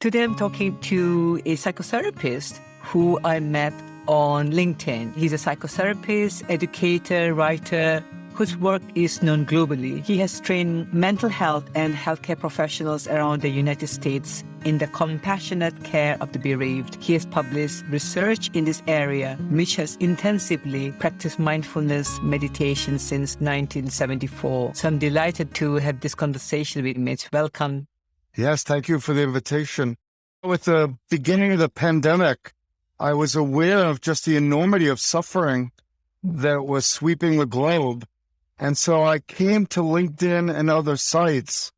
Today I'm talking to a psychotherapist who I met on LinkedIn. He's a psychotherapist, educator, writer, whose work is known globally. He has trained mental health and healthcare professionals around the United States in the compassionate care of the bereaved. He has published research in this area. Mitch has intensively practiced mindfulness meditation since 1974. So I'm delighted to have this conversation with Mitch. Welcome. Yes, thank you for the invitation. With the beginning of the pandemic, I was aware of just the enormity of suffering that was sweeping the globe. And so I came to LinkedIn and other sites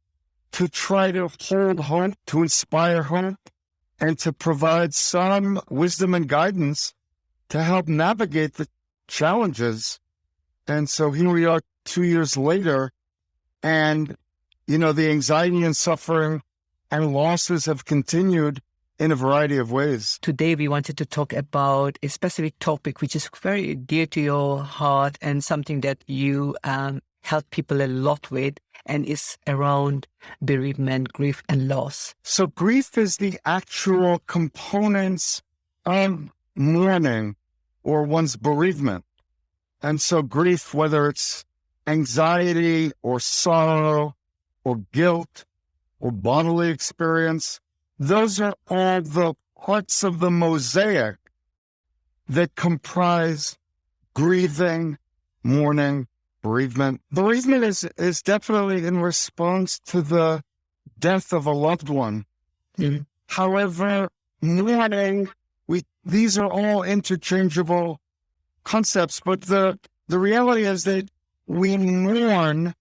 to try to hold hope, to inspire hope, and to provide some wisdom and guidance to help navigate the challenges. And so here we are 2 years later, and, the anxiety and suffering and losses have continued in a variety of ways. Today, we wanted to talk about a specific topic which is very dear to your heart and something that you help people a lot with, and is around bereavement, grief, and loss. So grief is the actual components of mourning or one's bereavement. And so grief, whether it's anxiety or sorrow or guilt or bodily experience, those are all the parts of the mosaic that comprise grieving, mourning, bereavement. Bereavement is definitely in response to the death of a loved one. Mm-hmm. However, mourning, these are all interchangeable concepts, but the reality is that we mourn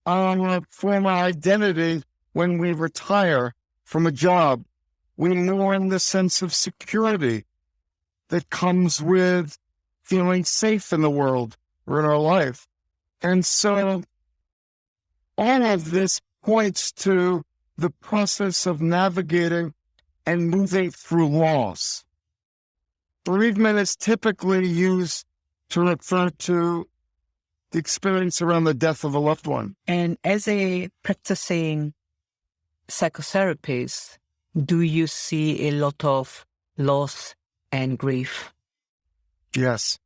our former identity when we retire from a job. We mourn the sense of security that comes with feeling safe in the world or in our life. And so all of this points to the process of navigating and moving through loss. Bereavement is typically used to refer to the experience around the death of a loved one. And as a practicing psychotherapist, do you see a lot of loss and grief? Yes.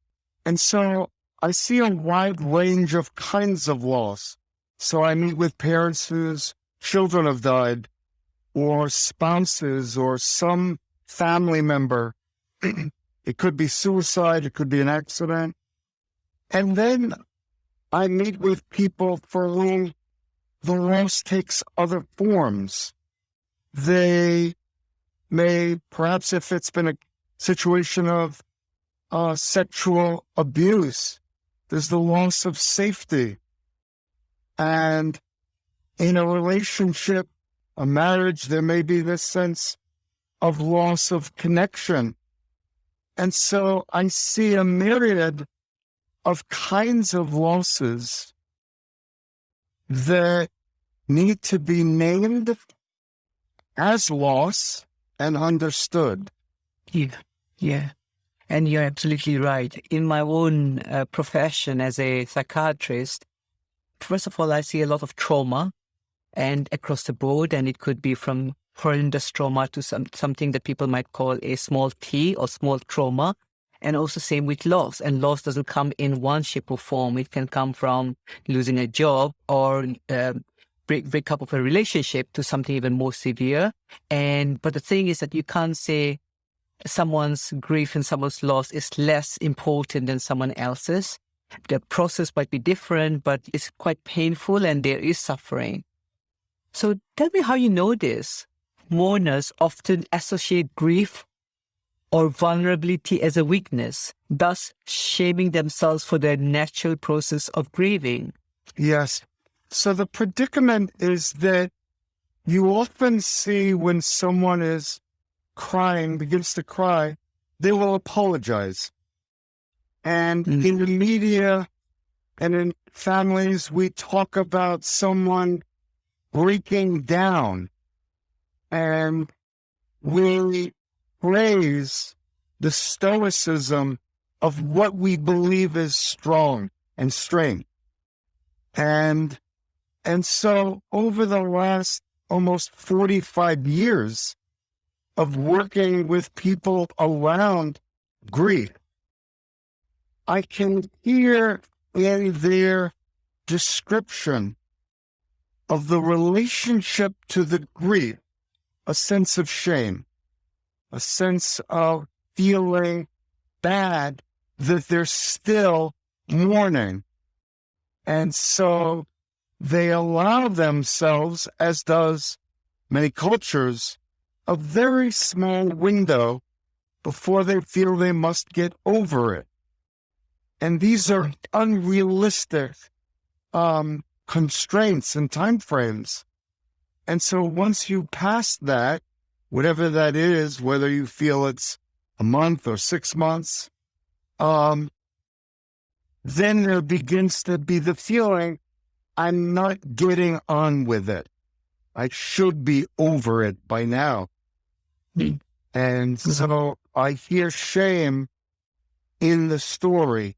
And so I see a wide range of kinds of loss. So I meet with parents whose children have died, or spouses, or some family member. It could be suicide, it could be an accident. And then I meet with people for whom the loss takes other forms. They may, perhaps if it's been a situation of sexual abuse, there's the loss of safety. And in a relationship, a marriage, there may be this sense of loss of connection. And so I see a myriad of kinds of losses that need to be named as loss and understood. Yeah. And you're absolutely right. In my own profession as a psychiatrist, first of all, I see a lot of trauma and across the board, and it could be from horrendous trauma to something that people might call a small t or small trauma. And also same with loss. And loss doesn't come in one shape or form. It can come from losing a job or breakup of a relationship to something even more severe. But the thing is that you can't say someone's grief and someone's loss is less important than someone else's. The process might be different, but it's quite painful and there is suffering. So tell me how you know this. Mourners often associate grief or vulnerability as a weakness, thus shaming themselves for their natural process of grieving. Yes. So the predicament is that you often see when someone is crying, begins to cry, they will apologize. And in the media and in families, we talk about someone breaking down, and we praise the stoicism of what we believe is strong and strength. And so over the last almost 45 years of working with people around grief, I can hear in their description of the relationship to the grief a sense of shame, a sense of feeling bad that they're still mourning. And so they allow themselves, as does many cultures, a very small window before they feel they must get over it. And these are unrealistic constraints and timeframes. And so once you pass that, whatever that is, whether you feel it's a month or 6 months, then there begins to be the feeling, I'm not getting on with it. I should be over it by now. And so I hear shame in the story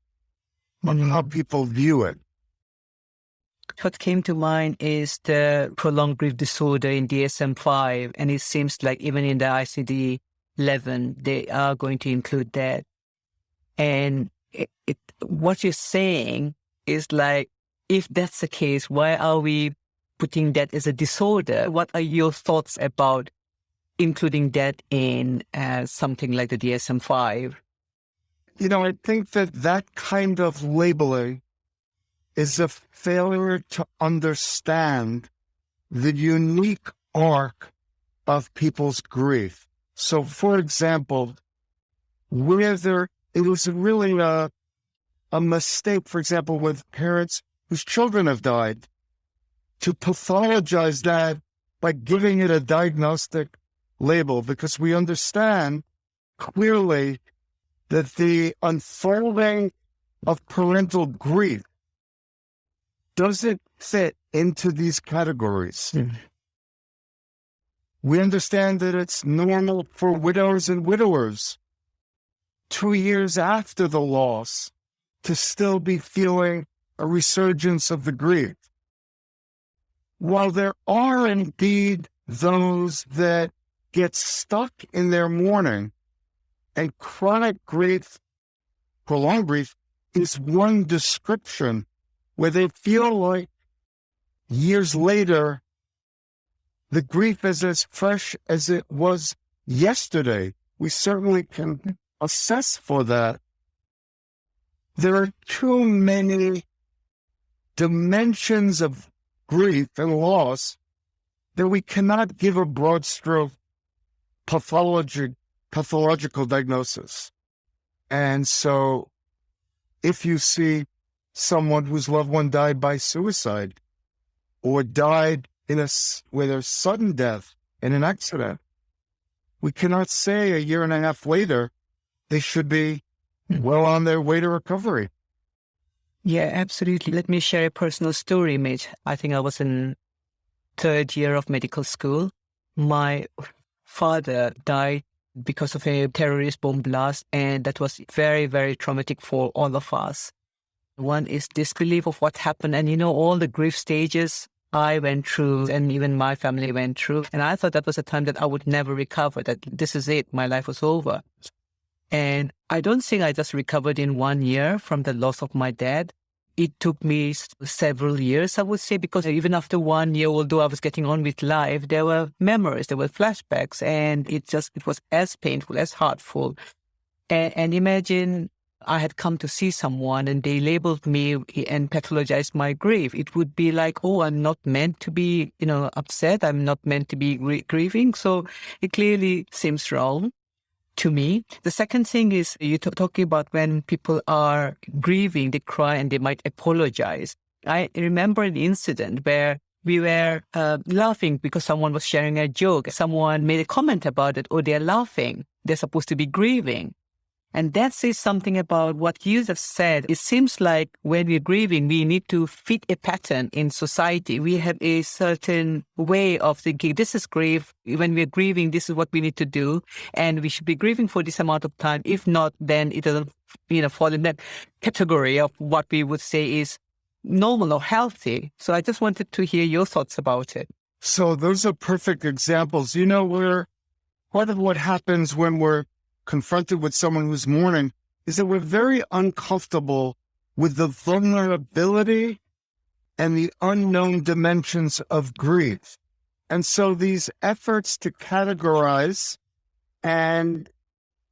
on how people view it. What came to mind is the prolonged grief disorder in DSM-5, and it seems like even in the ICD-11, they are going to include that. And what you're saying is like, if that's the case, why are we putting that as a disorder? What are your thoughts about including that in something like the DSM-5? I think that kind of labeling is a failure to understand the unique arc of people's grief. So, for example, whether it was really a mistake, for example, with parents whose children have died, to pathologize that by giving it a diagnostic label, because we understand clearly that the unfolding of parental grief doesn't fit into these categories. We understand that it's normal for widows and widowers 2 years after the loss to still be feeling a resurgence of the grief. While there are indeed those that get stuck in their mourning, and chronic grief, prolonged grief, is one description where they feel like years later, the grief is as fresh as it was yesterday. We certainly can assess for that. There are too many dimensions of grief and loss that we cannot give a broad stroke pathological diagnosis. And so if you see someone whose loved one died by suicide or died with a sudden death in an accident, we cannot say a year and a half later they should be well on their way to recovery. Yeah, absolutely. Let me share a personal story, Mitch. I think I was in 3rd year of medical school. My father died because of a terrorist bomb blast, and that was very, very traumatic for all of us. One is disbelief of what happened, and all the grief stages I went through and even my family went through. And I thought that was a time that I would never recover, that this is it, my life was over. And I don't think I just recovered in 1 year from the loss of my dad. It took me several years, I would say, because even after 1 year, although I was getting on with life, there were memories, there were flashbacks, and it was as painful, as hurtful. And imagine I had come to see someone and they labeled me and pathologized my grief. It would be like, oh, I'm not meant to be, upset. I'm not meant to be grieving. So it clearly seems wrong to me. The second thing is you're talking about when people are grieving, they cry and they might apologize. I remember an incident where we were laughing because someone was sharing a joke. Someone made a comment about it. Oh, they're laughing. They're supposed to be grieving. And that says something about what you have said. It seems like when we're grieving, we need to fit a pattern in society. We have a certain way of thinking, this is grief. When we're grieving, this is what we need to do. And we should be grieving for this amount of time. If not, then it doesn't fall in that category of what we would say is normal or healthy. So I just wanted to hear your thoughts about it. So those are perfect examples. Where part of what happens when we're confronted with someone who's mourning is that we're very uncomfortable with the vulnerability and the unknown dimensions of grief. And so these efforts to categorize and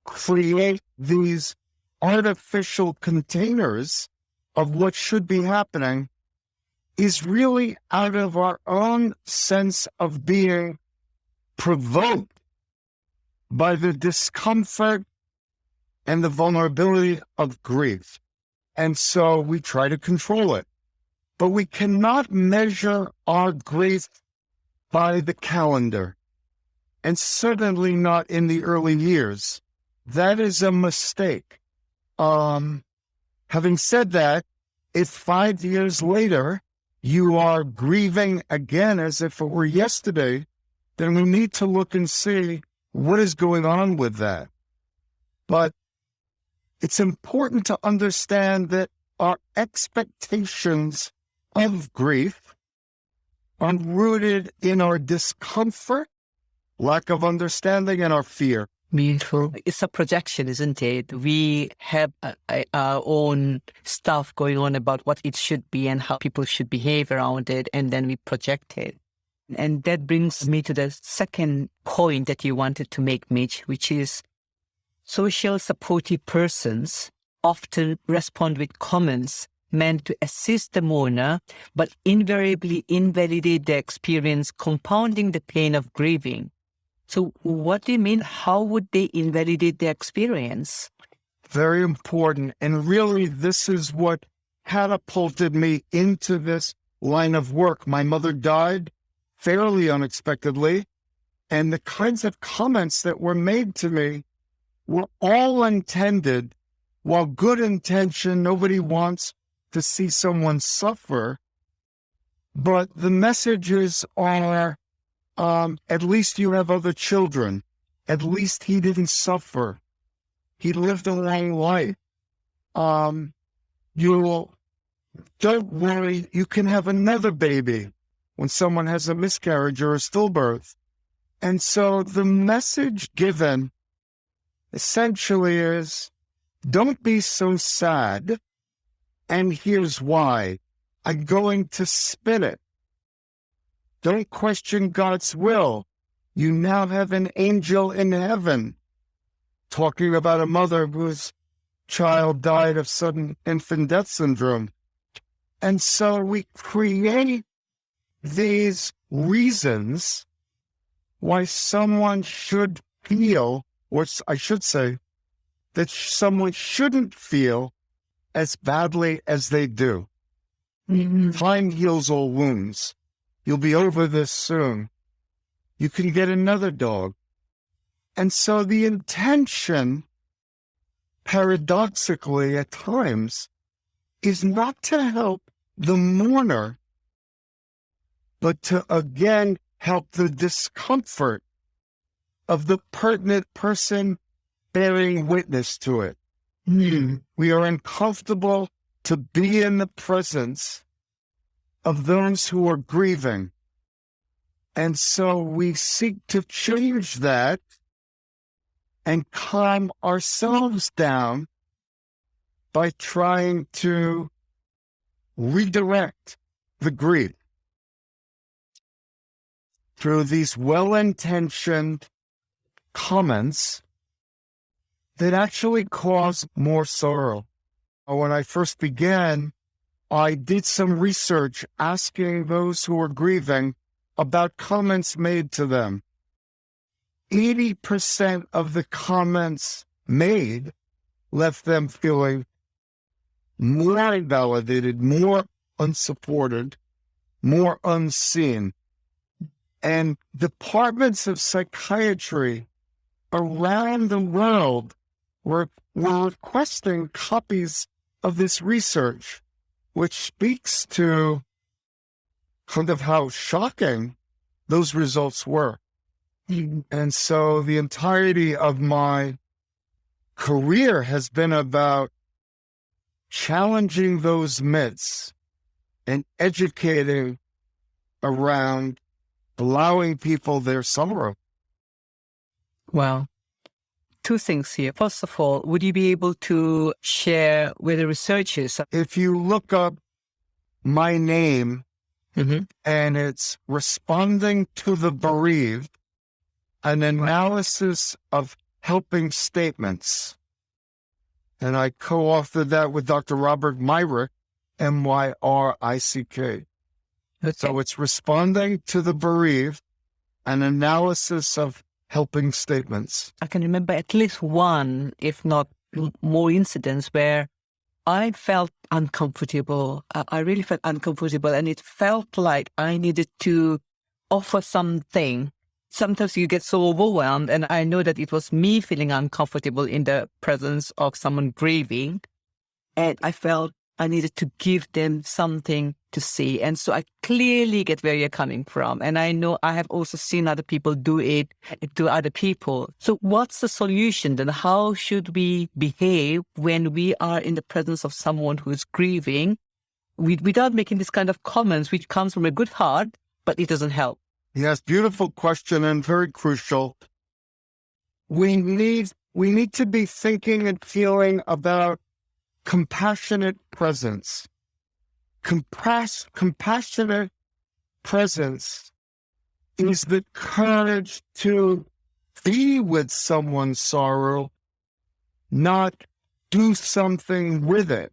create these artificial containers of what should be happening is really out of our own sense of being provoked by the discomfort and the vulnerability of grief. And so we try to control it. But we cannot measure our grief by the calendar, and certainly not in the early years. That is a mistake. Having said that, if 5 years later you are grieving again as if it were yesterday, then we need to look and see what is going on with that. But it's important to understand that our expectations of grief are rooted in our discomfort, lack of understanding, and our fear. Beautiful. It's a projection, isn't it? We have our own stuff going on about what it should be and how people should behave around it, and then we project it. And that brings me to the second point that you wanted to make, Mitch, which is social supportive persons often respond with comments meant to assist the mourner, but invariably invalidate the experience, compounding the pain of grieving. So what do you mean? How would they invalidate the experience? Very important. And really, this is what catapulted me into this line of work. My mother died fairly unexpectedly, and the kinds of comments that were made to me were all intended, while good intention, nobody wants to see someone suffer, but the messages are, at least you have other children. At least he didn't suffer. He lived a long life. Don't worry, you can have another baby when someone has a miscarriage or a stillbirth. And so the message given essentially is, don't be so sad, and here's why. I'm going to spin it. Don't question God's will. You now have an angel in heaven. Talking about a mother whose child died of sudden infant death syndrome. And so we create these reasons why someone should feel, or I should say, that someone shouldn't feel as badly as they do. Mm-hmm. Time heals all wounds. You'll be over this soon. You can get another dog. And so the intention, paradoxically at times, is not to help the mourner, but to again help the discomfort of the pertinent person bearing witness to it. We are uncomfortable to be in the presence of those who are grieving. And so we seek to change that and calm ourselves down by trying to redirect the grief through these well-intentioned comments that actually cause more sorrow. When I first began, I did some research asking those who were grieving about comments made to them. 80% of the comments made left them feeling more invalidated, more unsupported, more unseen. And departments of psychiatry around the world were requesting copies of this research, which speaks to kind of how shocking those results were. And so the entirety of my career has been about challenging those myths and educating around allowing people their sorrow. Wow. Two things here. First of all, would you be able to share where the research is? If you look up my name Mhm. and it's Responding to the Bereaved, an analysis of helping statements. And I co-authored that with Dr. Robert Myrick, Myrick. Okay. So it's Responding to the Bereaved, an analysis of helping statements. I can remember at least one, if not more incidents where I felt uncomfortable. I really felt uncomfortable, and it felt like I needed to offer something. Sometimes you get so overwhelmed, and I know that it was me feeling uncomfortable in the presence of someone grieving, and I felt I needed to give them something to see. And so I clearly get where you're coming from. And I know I have also seen other people do it to other people. So what's the solution then? How should we behave when we are in the presence of someone who is grieving without making this kind of comments, which comes from a good heart, but it doesn't help? Yes, beautiful question and very crucial. We need to be thinking and feeling about compassionate presence. Compassionate presence is the courage to be with someone's sorrow, not do something with it.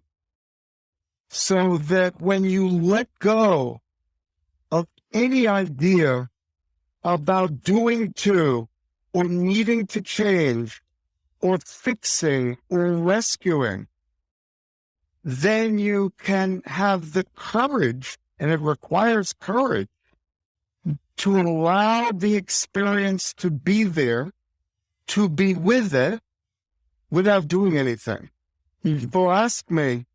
So that when you let go of any idea about doing to, or needing to change, or fixing, or rescuing, then you can have the courage, and it requires courage, to allow the experience to be there, to be with it, without doing anything. People ask me,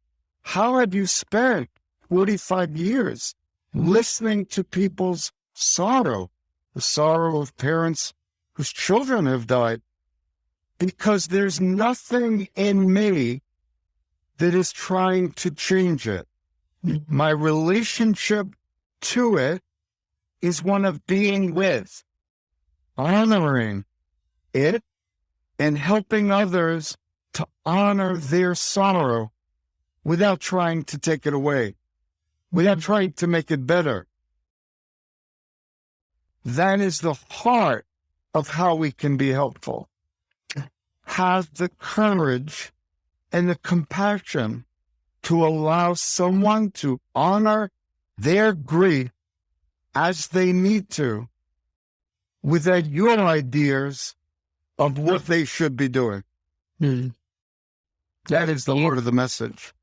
how have you spent 45 years listening to people's sorrow, the sorrow of parents whose children have died? Because there's nothing in me that is trying to change it. My relationship to it is one of being with, honoring it, and helping others to honor their sorrow without trying to take it away, without trying to make it better. That is the heart of how we can be helpful. Have the courage and the compassion to allow someone to honor their grief as they need to, without your ideas of what they should be doing. That is the heart of the message.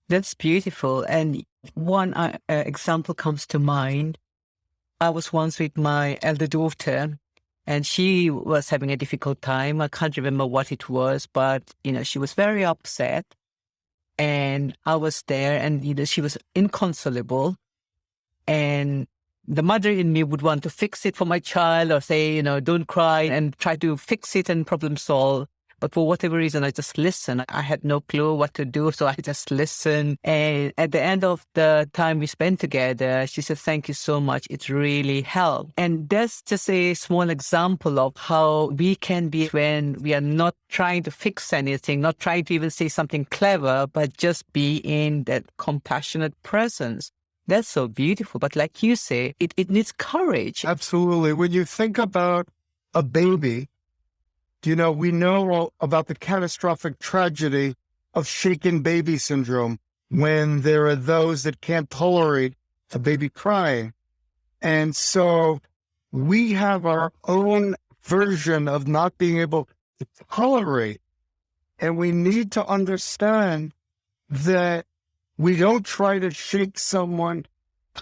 That's beautiful. And one example comes to mind. I was once with my elder daughter, and she was having a difficult time. I can't remember what it was, but, she was very upset. And I was there, and, she was inconsolable. And the mother in me would want to fix it for my child, or say, don't cry, and try to fix it and problem solve. But for whatever reason, I just listened. I had no clue what to do, so I just listened. And at the end of the time we spent together, she said, thank you so much. It really helped. And that's just a small example of how we can be when we are not trying to fix anything, not trying to even say something clever, but just be in that compassionate presence. That's so beautiful. But like you say, it needs courage. Absolutely. When you think about a baby, we know about the catastrophic tragedy of shaken baby syndrome, when there are those that can't tolerate a baby crying. And so we have our own version of not being able to tolerate. And we need to understand that we don't try to shake someone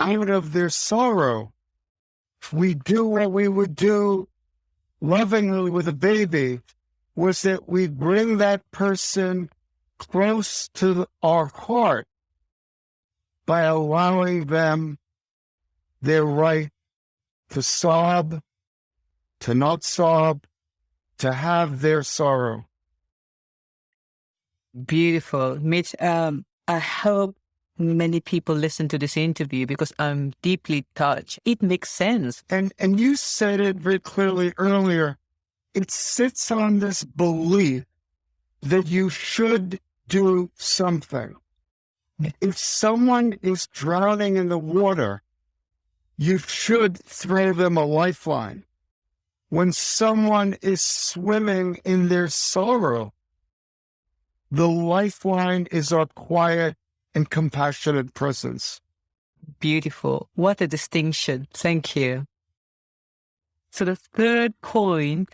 out of their sorrow. We do what we would do lovingly with a baby, was that we bring that person close to our heart by allowing them their right to sob, to not sob, to have their sorrow. Beautiful. Mitch, I hope many people listen to this interview because I'm deeply touched. It makes sense. And you said it very clearly earlier. It sits on this belief that you should do something. If someone is drowning in the water, you should throw them a lifeline. When someone is swimming in their sorrow, the lifeline is our quiet and compassionate presence. Beautiful. What a distinction. Thank you. So the third point,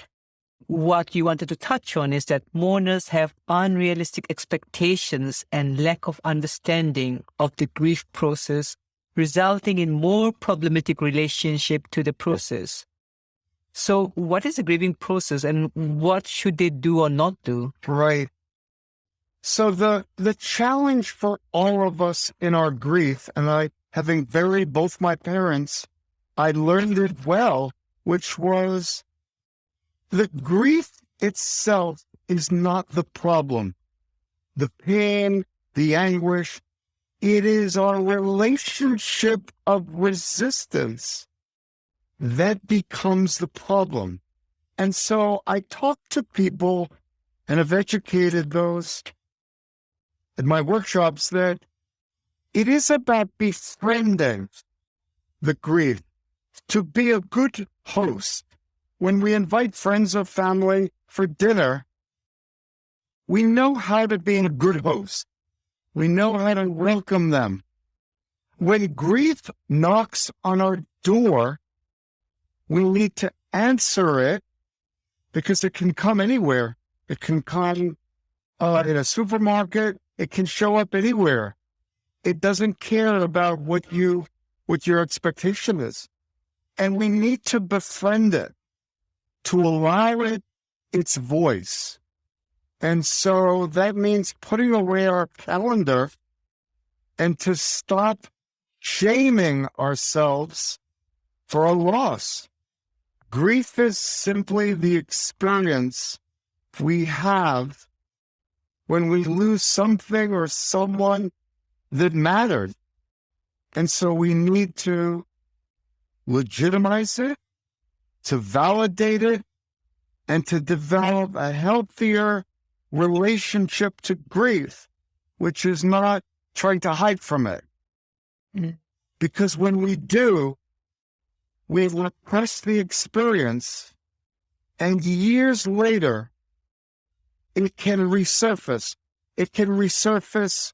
what you wanted to touch on, is that mourners have unrealistic expectations and lack of understanding of the grief process, resulting in more problematic relationship to the process. So what is the grieving process and what should they do or not do? Right. So the challenge for all of us in our grief, and I, having buried both my parents, I learned it well, which was the grief itself is not the problem. The pain, the anguish, it is our relationship of resistance that becomes the problem. And so I talk to people, and have educated those at my workshops, that it is about befriending the grief. To be a good host, when we invite friends or family for dinner, we know how to be a good host. We know how to welcome them. When grief knocks on our door, we need to answer it, because it can come anywhere. It can come in a supermarket. It can show up anywhere. It doesn't care about what your expectation is. And we need to befriend it, to allow it its voice. And so that means putting away our calendar and to stop shaming ourselves for a loss. Grief is simply the experience we have when we lose something or someone that mattered. And so we need to legitimize it, to validate it, and to develop a healthier relationship to grief, which is not trying to hide from it. Mm. Because when we do, we repress the experience, and years later, it can resurface. It can resurface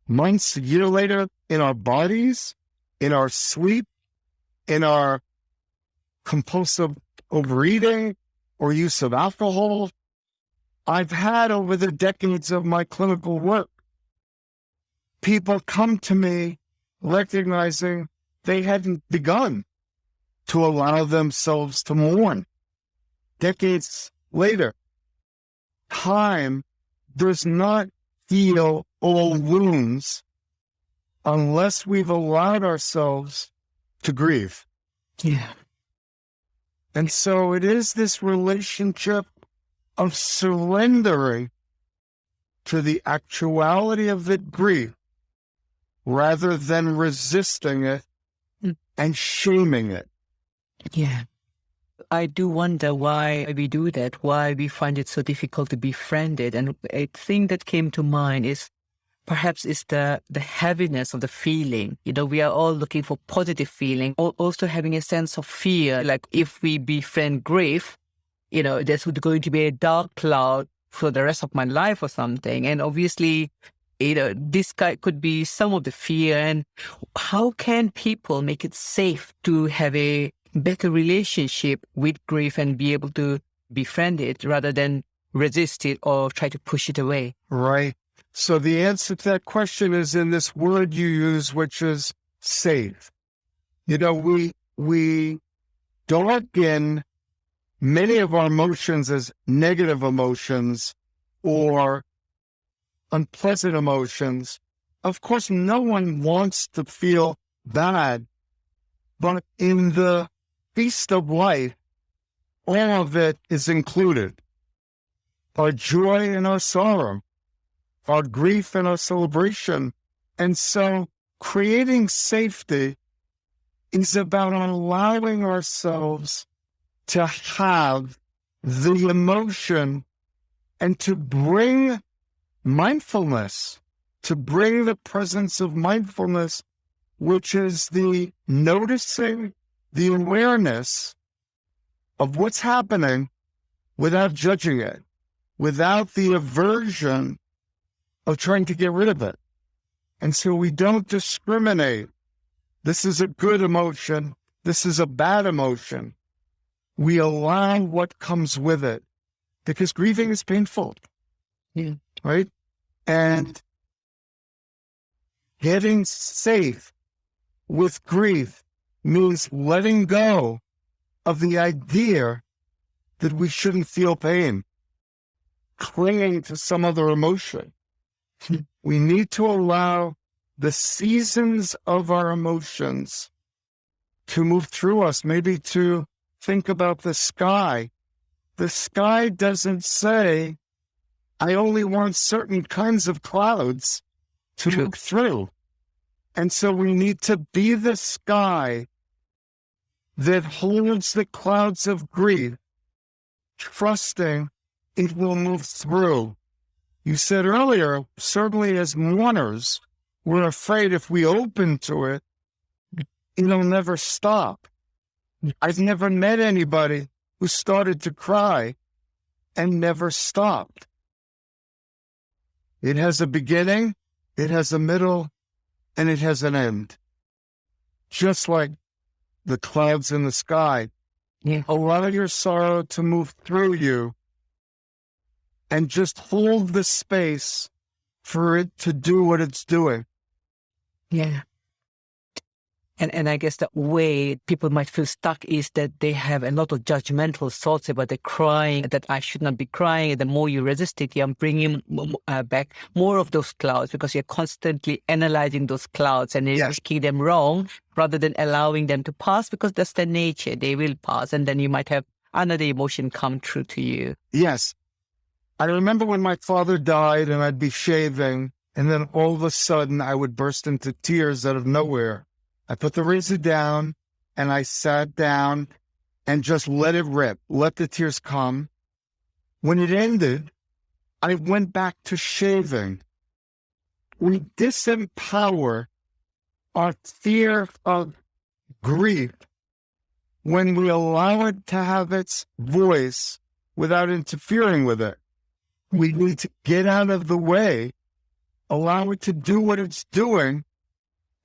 months, a year later, in our bodies, in our sleep, in our compulsive overeating or use of alcohol. I've had, over the decades of my clinical work, people come to me recognizing they hadn't begun to allow themselves to mourn. Decades later, time does not heal all wounds unless we've allowed ourselves to grieve. Yeah. And so it is this relationship of surrendering to the actuality of the grief rather than resisting it and shaming it. Yeah. I do wonder why we do that, why we find it so difficult to befriend it. And a thing that came to mind is perhaps it's the heaviness of the feeling. You know, we are all looking for positive feeling, also having a sense of fear. Like if we befriend grief, you know, there's going to be a dark cloud for the rest of my life or something. And obviously, you know, this could be some of the fear. And how can people make it safe to have a better relationship with grief and be able to befriend it rather than resist it or try to push it away? Right. So the answer to that question is in this word you use, which is safe. You know, we darken many of our emotions as negative emotions or unpleasant emotions. Of course, no one wants to feel bad, but in the feast of life, all of it is included. Our joy and our sorrow, our grief and our celebration, And so creating safety is about allowing ourselves to have the emotion and to bring mindfulness, to bring the presence of mindfulness, which is the noticing, the awareness of what's happening without judging it, without the aversion of trying to get rid of it. And so we don't discriminate. This is a good emotion. This is a bad emotion. We allow what comes with it, because grieving is painful. Yeah. Right? And getting safe with grief means letting go of the idea that we shouldn't feel pain, clinging to some other emotion. We need to allow the seasons of our emotions to move through us, maybe to think about the sky. The sky doesn't say, I only want certain kinds of clouds to move through. And so we need to be the sky that holds the clouds of grief, trusting it will move through. You said earlier, certainly as mourners, we're afraid if we open to it, it'll never stop. I've never met anybody who started to cry and never stopped. It has a beginning, it has a middle, and it has an end. Just like the clouds in the sky. Yeah. Allow your sorrow to move through you and just hold the space for it to do what it's doing. Yeah. And I guess the way people might feel stuck is that they have a lot of judgmental thoughts about the crying, that I should not be crying. And the more you resist it, you're bringing back more of those clouds, because you're constantly analyzing those clouds and you're making them wrong rather than allowing them to pass, because that's their nature. They will pass. And then you might have another emotion come true to you. Yes. I remember when my father died and I'd be shaving, and then all of a sudden I would burst into tears out of nowhere. I put the razor down and I sat down and just let it rip, let the tears come. When it ended, I went back to shaving. We disempower our fear of grief when we allow it to have its voice without interfering with it. We need to get out of the way, allow it to do what it's doing,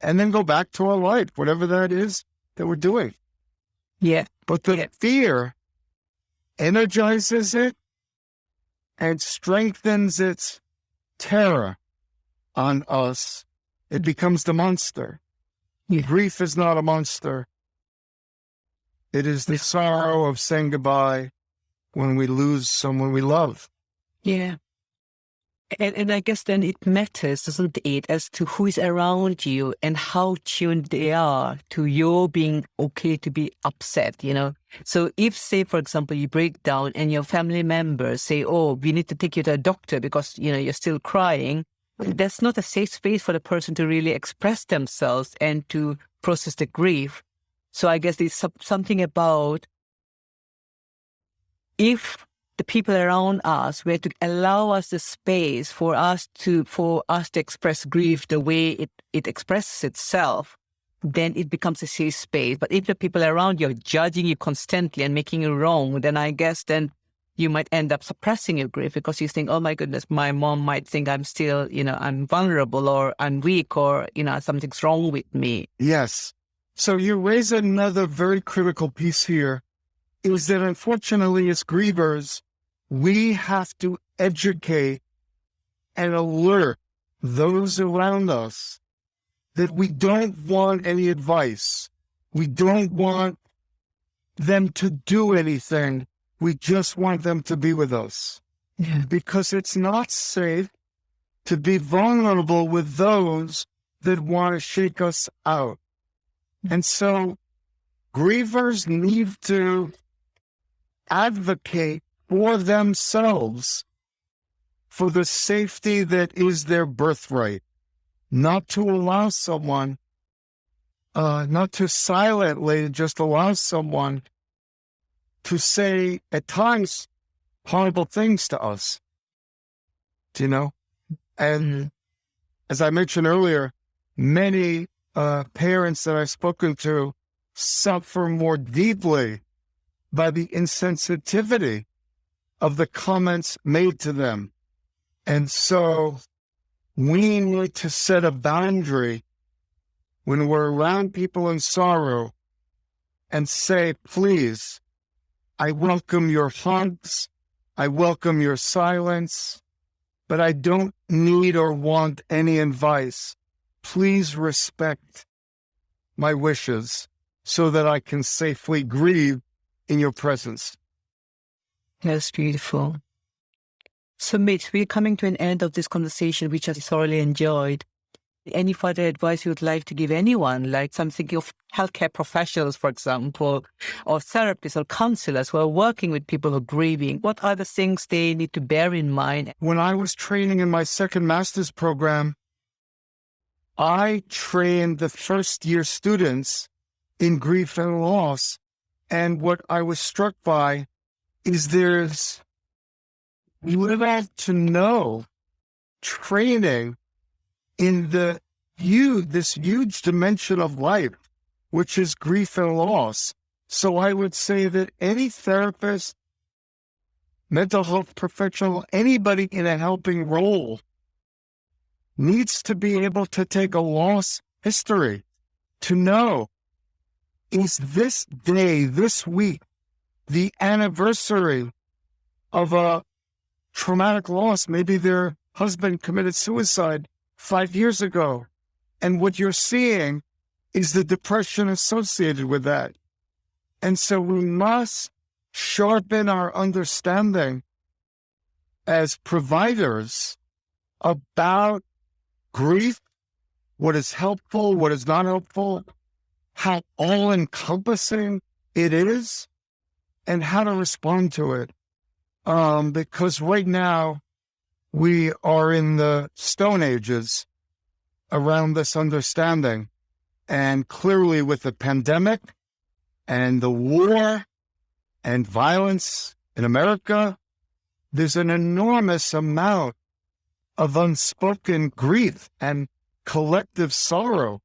and then go back to our life, whatever that is that we're doing. Yeah. But the fear energizes it and strengthens its terror on us. It becomes the monster. Yeah. Grief is not a monster. It is the sorrow of saying goodbye when we lose someone we love. Yeah. And I guess then it matters, doesn't it, as to who is around you and how tuned they are to your being okay to be upset, you know. So if, say, for example, you break down and your family members say, oh, we need to take you to a doctor because, you know, you're still crying, that's not a safe space for the person to really express themselves and to process the grief. So I guess there's something about if the people around us were to allow us the space for us to express grief the way it expresses itself, then it becomes a safe space. But if the people around you are judging you constantly and making you wrong, then I guess then you might end up suppressing your grief because you think, oh my goodness, my mom might think I'm still, you know, I'm vulnerable or I'm weak or, you know, something's wrong with me. Yes. So you raise another very critical piece here, is that unfortunately as grievers, we have to educate and alert those around us that we don't want any advice. We don't want them to do anything. We just want them to be with us. Yeah. Because it's not safe to be vulnerable with those that want to shake us out. And so grievers need to advocate for themselves for the safety that is their birthright. not to allow someone, not to silently just allow someone to say at times horrible things to us, you know? And as I mentioned earlier, many parents that I've spoken to suffer more deeply by the insensitivity of the comments made to them. And so we need to set a boundary when we're around people in sorrow and say, please, I welcome your hugs, I welcome your silence, but I don't need or want any advice. Please respect my wishes so that I can safely grieve in your presence. That's beautiful. So, Mitch, we're coming to an end of this conversation, which I thoroughly enjoyed. Any further advice you would like to give anyone, like I'm thinking of healthcare professionals, for example, or therapists or counselors who are working with people who are grieving? What are the things they need to bear in mind? When I was training in my second master's program, I trained the first-year students in grief and loss. And what I was struck by is you have to know training in this huge dimension of life, which is grief and loss. So I would say that any therapist, mental health professional, anybody in a helping role needs to be able to take a loss history to know, is this day, this week, the anniversary of a traumatic loss? Maybe their husband committed suicide 5 years ago. And what you're seeing is the depression associated with that. And so we must sharpen our understanding as providers about grief, what is helpful, what is not helpful, how all-encompassing it is, and how to respond to it. Because right now, we are in the Stone Ages around this understanding. And clearly with the pandemic and the war and violence in America, there's an enormous amount of unspoken grief and collective sorrow,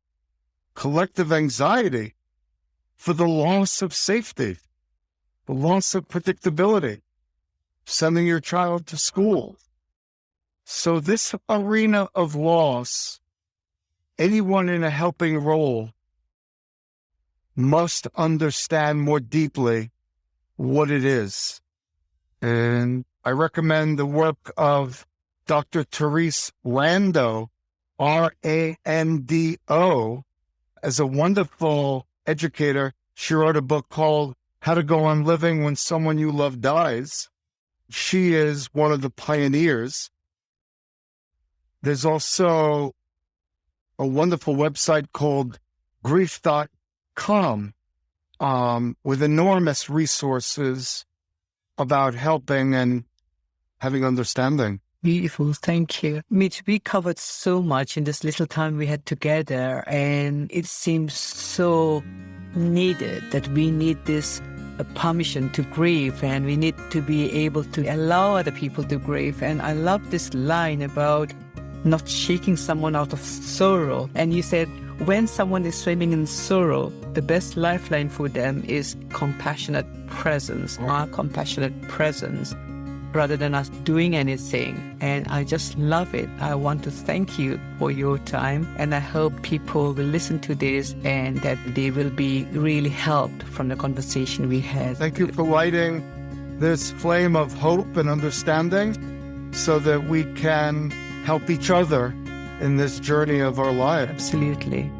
collective anxiety for the loss of safety, the loss of predictability, sending your child to school. So this arena of loss, anyone in a helping role must understand more deeply what it is. And I recommend the work of Dr. Therese Rando, R-A-N-D-O, as a wonderful educator. She wrote a book called How to Go On Living When Someone You Love Dies. She is one of the pioneers. There's also a wonderful website called grief.com with enormous resources about helping and having understanding. Beautiful. Thank you. Mitch, we covered so much in this little time we had together, and it seems so needed that we need this permission to grieve, and we need to be able to allow other people to grieve. And I love this line about not shaking someone out of sorrow. And you said, when someone is swimming in sorrow, the best lifeline for them is compassionate presence, our compassionate presence, rather than us doing anything. And I just love it. I want to thank you for your time. And I hope people will listen to this and that they will be really helped from the conversation we had. Thank you for lighting this flame of hope and understanding so that we can help each other in this journey of our lives. Absolutely.